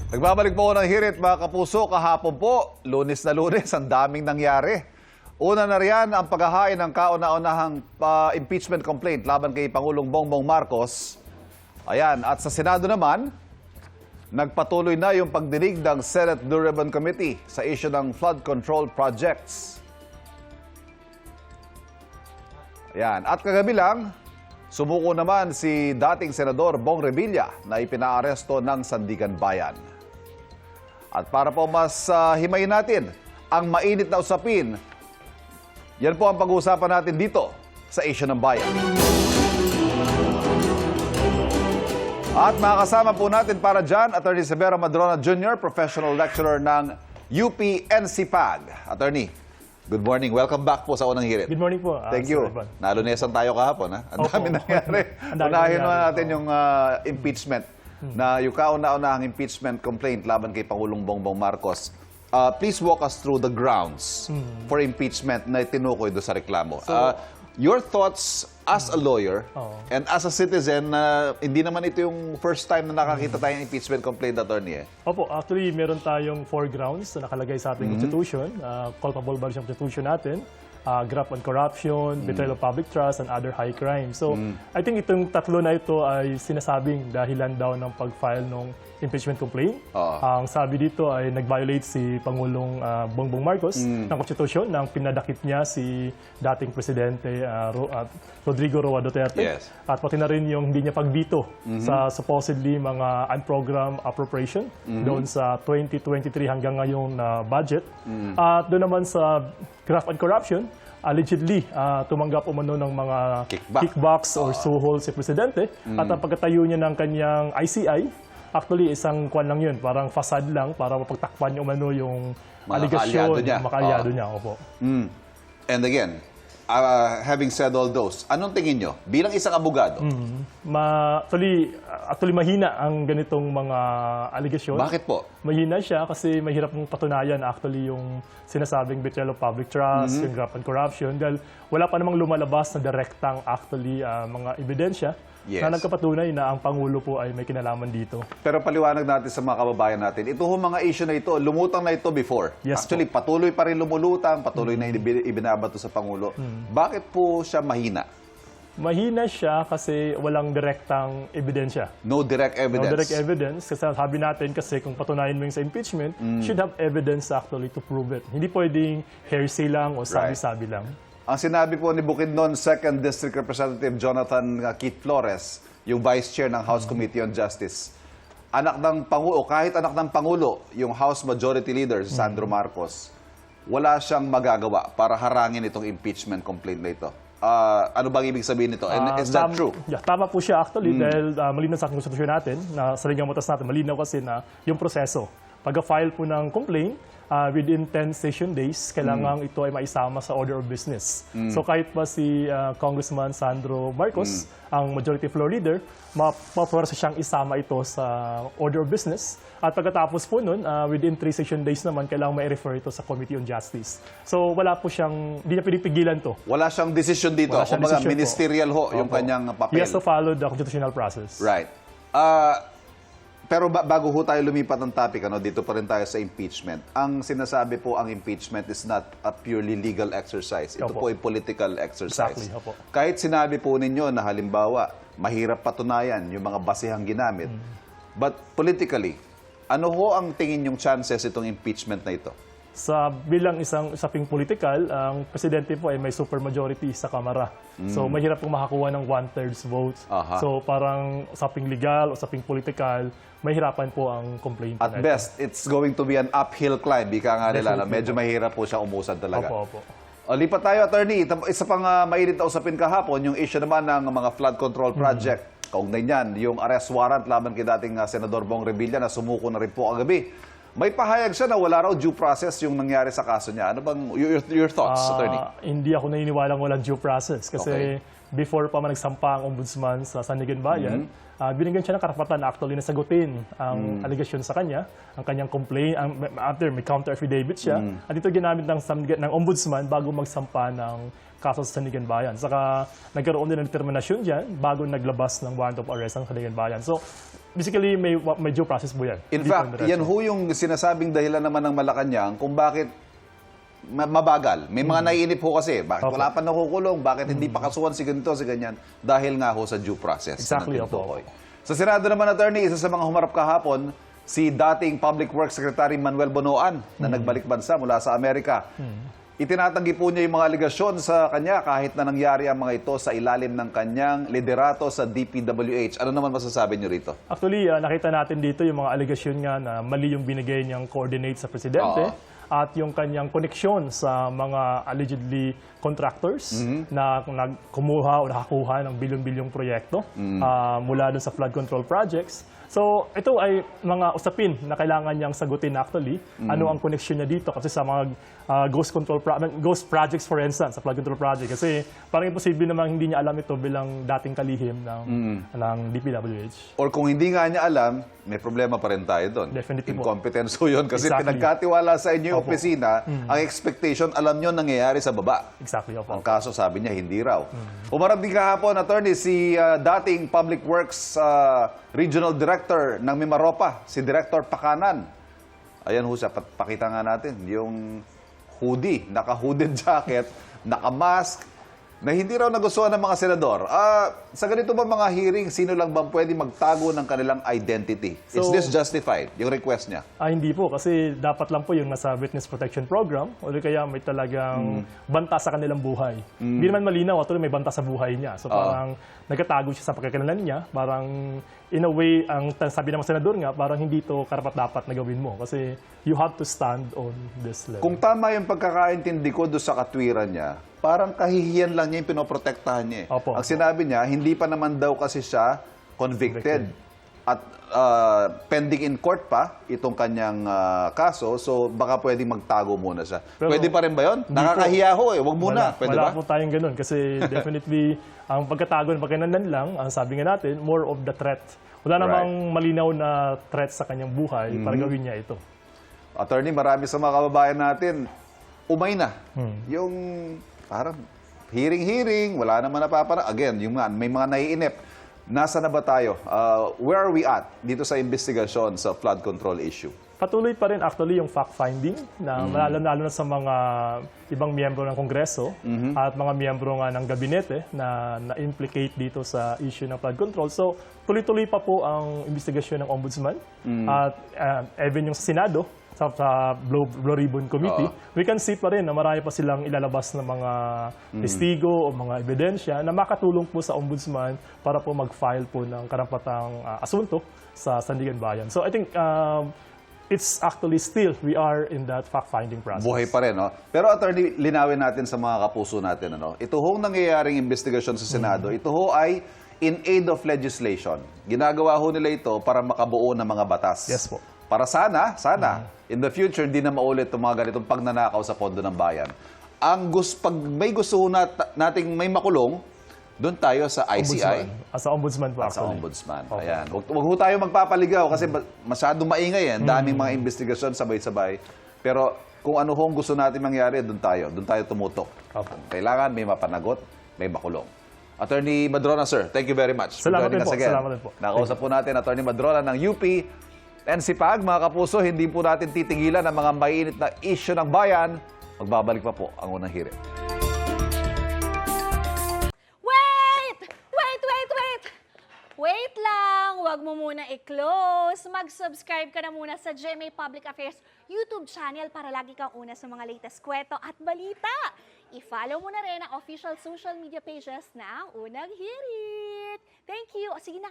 Nagbabalik po ng hirit mga kapuso kahapon po. Lunes na Lunes, ang daming nangyari. Una na riyan ang paghahain ng kauna-unahang impeachment complaint laban kay Pangulong Bongbong Marcos. Ayan, at sa Senado naman, nagpatuloy na yung pagdinig ng Senate Blue Ribbon Committee sa issue ng flood control projects. Ayan, at kagabi lang, sumuko naman si dating Senador Bong Revilla na ipinaaresto ng Sandigan Bayan. At para po mas himayin natin ang mainit na usapin, yan po ang pag-uusapan natin dito sa Issue ng Bayan. At makakasama po natin para dyan, Attorney Severo Madrona Jr., Professional Lecturer ng UP-NCPAG. Attorney, good morning. Welcome back po sa Unang Hirit. Good morning po. Thank you. Nalunesan tayo kahapon. Ang dami nangyari. Unahin natin yung impeachment na yung kauna-unahang impeachment complaint laban kay Pangulong Bongbong Marcos. Please walk us through the grounds for impeachment na tinukoy do sa reklamo. Your thoughts as a lawyer and as a citizen na hindi naman ito yung first time na nakakita tayong impeachment complaint, attorney. Opo, actually meron tayong 4 grounds na nakalagay sa ating constitution. Culpable violation of constitution natin. Graft and corruption, betrayal of public trust, and other high crimes. So, I think itong tatlo na ito ay sinasabing dahilan daw ng pag-file ng impeachment complaint. Ang sabi dito ay nag-violate si Pangulong Bongbong Marcos ng konstitusyon nang pinadakip niya si dating Presidente Rodrigo Roa Duterte. Yes. At pati na rin yung hindi niya pagbito sa supposedly mga unprogrammed appropriation doon sa 2023 hanggang ngayong budget. At doon naman sa graft and corruption, allegedly tumanggap umano ng mga kickbacks or suhol si Presidente. At ang pagkatayo niya ng kanyang ICI, actually isang kwan lang yun, parang facade lang para mapagtakpan niya umano yung aligasyon, makaalyado niya. Opo. And again, having said all those, anong tingin nyo bilang isang abogado? Actually, mahina ang ganitong mga aligasyon. Bakit po? Mahina siya kasi mahirap mong patunayan actually yung sinasabing betrayal of public trust, yung graft and corruption, dahil wala pa namang lumalabas na direktang actually mga ebidensya na nagkapatunay na ang Pangulo po ay may kinalaman dito. Pero paliwanag natin sa mga kababayan natin, ito mga issue na ito, lumutang na ito before. Yes, actually, patuloy pa rin lumulutang, patuloy na ibinabato sa Pangulo. Bakit po siya mahina? Mahina siya kasi walang direktang ebidensya. No direct evidence? No direct evidence. Kasi sabi natin kasi kung patunayan mo yung sa impeachment, should have evidence actually to prove it. Hindi pwedeng hearsay lang o sabi-sabi lang. Ang sinabi po ni Bukidnon 2nd District Representative Jonathan Keith Flores, yung Vice Chair ng House Committee on Justice, anak ng Pangulo, kahit anak ng Pangulo, yung House Majority Leader, si Sandro Marcos, wala siyang magagawa para harangin itong impeachment complaint na ito. Ano bang ibig sabihin nito? And is that true? Yeah, tama po siya actually dahil malinaw sa konstitusyon natin, na sa ligang batas natin, malinaw kasi na yung proseso. Pagka-file po ng complaint, within 10 session days, kailangan ito ay maisama sa order of business. So kahit pa si Congressman Sandro Marcos, ang majority floor leader, mapaforsa siyang isama ito sa order of business. At pagkatapos po nun, within 3 session days naman, kailangan ma-refer ito sa Committee on Justice. So wala po siyang, hindi niya pinipigilan to. Wala siyang decision dito. Kumbaga ministerial ho yung kanyang papel. He has to follow the constitutional process. Right. Pero bago ho tayo lumipat ng topic, dito pa rin tayo sa impeachment. Ang sinasabi po, ang impeachment is not a purely legal exercise. Ito po ay political exercise. Exactly. Opo. Kahit sinabi po ninyo na halimbawa, mahirap patunayan yung mga basehang ginamit. But politically, ano ho ang tingin yung chances itong impeachment na ito? Sa bilang isang usaping political, ang presidente po ay may supermajority sa Kamara. So mahirap pong makakuha ng 1/3 vote. So parang usaping legal, usaping political, mahirapan po ang complaint. At best, it's going to be an uphill climb. Ika nga nila na medyo mahirap po siya umusad talaga. Opo. Lipat tayo, attorney. Isa pang mainit na usapin kahapon, yung issue naman ng mga flood control project. Kaugnay niyan, yung arrest warrant laban kay dating Senador Bong Revilla na sumuko na rin po kagabi. May pahayag siya na wala raw due process yung nangyari sa kaso niya. Ano bang your thoughts, attorney? Hindi ako naniniwalang walang due process kasi before pa man nagsampa ang ombudsman sa Sandigan Bayan, binigyan siya ng karapatan actually na sagutin ang allegation sa kanya, ang kanyang complaint, after may counter affidavit siya, at ito ginamit ng ombudsman bago magsampa ng kaso sa Sandigan Bayan. Saka nagkaroon din ng determinasyon dyan bago naglabas ng warrant of arrest ang Sandigan Bayan. So, basically, may due process po yan. In Hindi po fact, diretso. yan ho yung sinasabing dahilan naman ng Malacanang kung bakit mabagal. May mga naiinip ho kasi. Bakit Opo. wala pa nakukulong? Bakit hindi pa kasuhan si ganito, si ganyan? Dahil nga ho sa due process. Exactly, na opo. tinutukoy. Sa Senado naman, attorney, isa sa mga humarap kahapon, si dating Public Works Secretary Manuel Bonoan na nagbalik bansa mula sa Amerika. Itinatanggi po niya yung mga aligasyon sa kanya kahit na nangyari ang mga ito sa ilalim ng kanyang liderato sa DPWH. Ano naman masasabi niyo rito? Actually, nakita natin dito yung mga allegation nga na mali yung binigay niyang coordinate sa presidente at yung kanyang koneksyon sa mga allegedly contractors na kumuha o nakakuha ng bilyon-bilyong proyekto mula dun sa flood control projects. So, ito ay mga usapin na kailangan niyang sagutin actually. Ano ang koneksyon niya dito? Kasi sa mga ghost projects for instance, sa flood control project. Kasi parang imposible namang hindi niya alam ito bilang dating kalihim ng DPWH. Or kung hindi nga niya alam, may problema pa rin tayo doon. Definitely po. Incompetence ho yun kasi Exactly. pinagkatiwala sa inyo yung Opo. opisina, ang expectation, alam nyo nangyayari sa baba. Exactly, Ang opo. kaso sabi niya, hindi raw. Umarap din kahapon, attorney, si dating Public Works Regional Director ng Mimaropa, si Director Pakanan. Ayan ho siya, pakita nga natin, yung hoodie, naka-hooded jacket, naka-mask, na hindi raw nagustuhan ng mga senador. Sa ganito ba mga hearing, sino lang ba pwede magtago ng kanilang identity? Is So- this justified, yung request niya? Hindi po, kasi dapat lang po yung nasa Witness Protection Program o di kaya may talagang banta sa kanilang buhay. Hindi naman malinaw, at may banta sa buhay niya. So parang nagkatago siya sa pagkakailanlan niya. Parang in a way, ang sabi ng mga senador nga, parang hindi to karapat-dapat na gawin mo. Kasi you have to stand on this level. Kung tama yung pagkakaintindi ko doon sa katwiran niya, parang kahihiyan lang niya yung pinoprotektahan niya. Opo. Ang sinabi niya, hindi pa naman daw kasi siya convicted. At pending in court pa itong kanyang kaso, so baka pwedeng magtago muna siya. Pero pwede pa rin ba yun? Nakakahiya ho eh. Huwag muna. Pwede wala ba? po tayong ganun kasi definitely ang pagkatago ng pagkakanan lang, ang sabi nga natin, more of the threat. Wala namang malinaw na threat sa kanyang buhay para gawin niya ito. Attorney, marami sa mga kababayan natin, umay na. Yung parang hearing, wala naman napapanag. Again, yung may mga naiinip. Nasa na ba tayo? Where are we at dito sa investigasyon sa flood control issue? Patuloy pa rin actually yung fact-finding na lalo na sa mga ibang miyembro ng Kongreso at mga miyembro nga ng gabinete na na-implicate dito sa issue ng flood control. So, tuloy-tuloy pa po ang investigasyon ng Ombudsman at even yung sa Senado, sa Blue Ribbon Committee, we can see pa rin na marami pa silang ilalabas na mga testigo o mga ebidensya na makatulong po sa Ombudsman para po mag-file po ng karapatang asunto sa Sandigan Bayan. So I think it's actually still, we are in that fact-finding process. Buhay pa rin, no? Pero attorney, linawin natin sa mga kapuso natin, ano? Ito hong nangyayaring investigasyon sa Senado, ito ho ay in aid of legislation. Ginagawa ho nila ito para makabuo ng mga batas. Yes po. Para sana, in the future, hindi na maulit itong mga ganitong pagnanakaw sa pondo ng bayan. Pag may gusto ho nating may makulong, doon tayo sa ICI. Sa Ombudsman po Sa actually. Ombudsman. Ayan. Huwag ho tayo magpapaligaw kasi masyadong maingay. Ang daming mga investigasyon sabay-sabay. Pero kung ano hong gusto natin mangyari, doon tayo tumutok. Opo. Kailangan may mapanagot, may makulong. Attorney Madrona, sir, thank you very much. for Salamat joining din us po. again. Salamat din po. Nakausap po natin Attorney Madrona ng UP. And sipag, mga kapuso, hindi po natin titigilan ang mga mainit na issue ng bayan. Magbabalik pa po ang unang hirit. Wait lang! Huwag mo muna i-close. Mag-subscribe ka na muna sa GMA Public Affairs YouTube channel para lagi kang una sa mga latest kwento at balita. I-follow mo na rin ang official social media pages ng Unang Hirit. Thank you. O sige na,